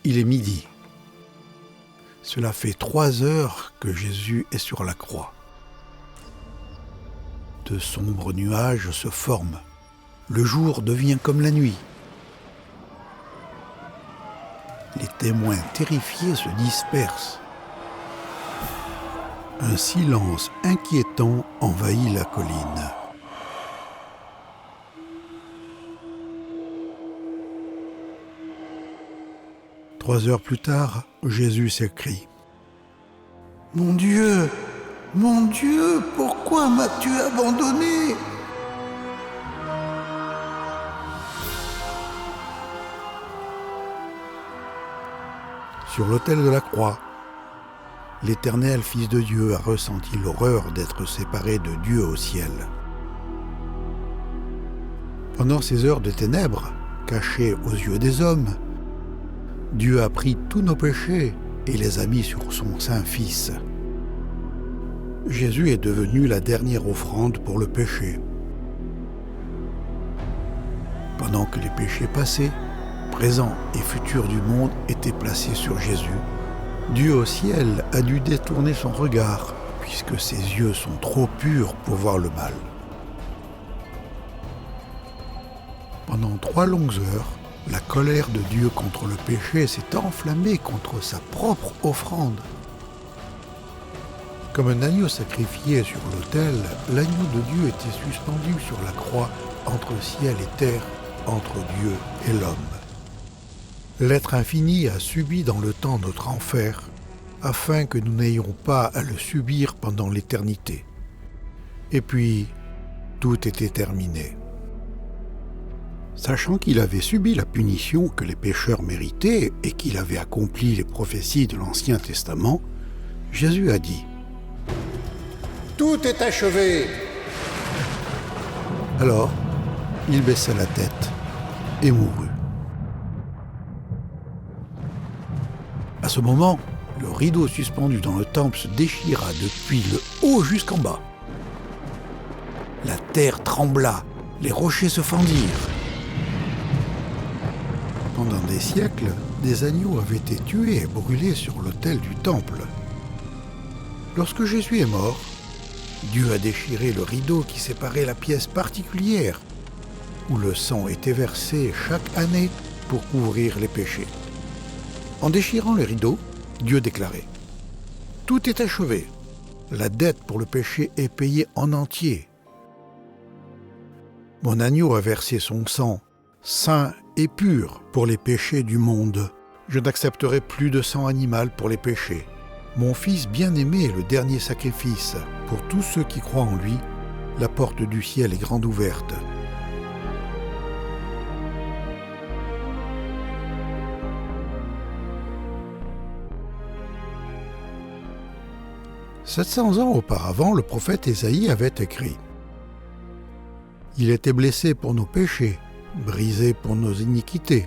Il est midi. Cela fait 3 heures que Jésus est sur la croix. De sombres nuages se forment. Le jour devient comme la nuit. Les témoins terrifiés se dispersent. Un silence inquiétant envahit la colline. Trois heures plus tard, Jésus s'écrie : « Mon Dieu, pourquoi m'as-tu abandonné ?» Sur l'autel de la croix, l'Éternel Fils de Dieu a ressenti l'horreur d'être séparé de Dieu au ciel. Pendant ces heures de ténèbres, cachées aux yeux des hommes, Dieu a pris tous nos péchés et les a mis sur son saint Fils. Jésus est devenu la dernière offrande pour le péché. Pendant que les péchés passés, présents et futurs du monde étaient placés sur Jésus, Dieu au ciel a dû détourner son regard, puisque ses yeux sont trop purs pour voir le mal. Pendant 3 longues heures, la colère de Dieu contre le péché s'est enflammée contre sa propre offrande. Comme un agneau sacrifié sur l'autel, l'agneau de Dieu était suspendu sur la croix entre ciel et terre, entre Dieu et l'homme. L'être infini a subi dans le temps notre enfer, afin que nous n'ayons pas à le subir pendant l'éternité. Et puis, tout était terminé. Sachant qu'il avait subi la punition que les pécheurs méritaient et qu'il avait accompli les prophéties de l'Ancien Testament, Jésus a dit : « Tout est achevé !» Alors, il baissa la tête et mourut. À ce moment, le rideau suspendu dans le temple se déchira depuis le haut jusqu'en bas. La terre trembla, les rochers se fendirent. Pendant des siècles, des agneaux avaient été tués et brûlés sur l'autel du temple. Lorsque Jésus est mort, Dieu a déchiré le rideau qui séparait la pièce particulière où le sang était versé chaque année pour couvrir les péchés. En déchirant le rideau, Dieu déclarait : « Tout est achevé. La dette pour le péché est payée en entier. Mon agneau a versé son sang, saint et pur, pour les péchés du monde. Je n'accepterai plus de sang animal pour les péchés. Mon Fils bien-aimé est le dernier sacrifice. Pour tous ceux qui croient en lui, la porte du ciel est grande ouverte. » « 700 ans auparavant, le prophète Ésaïe avait écrit : « Il était blessé pour nos péchés, brisé pour nos iniquités.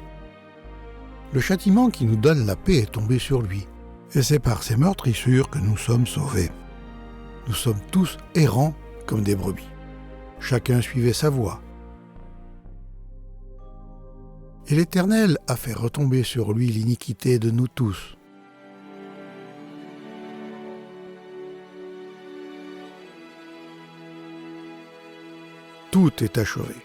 Le châtiment qui nous donne la paix est tombé sur lui, et c'est par ses meurtrissures que nous sommes sauvés. Nous sommes tous errants comme des brebis. Chacun suivait sa voie. Et l'Éternel a fait retomber sur lui l'iniquité de nous tous. Tout est achevé.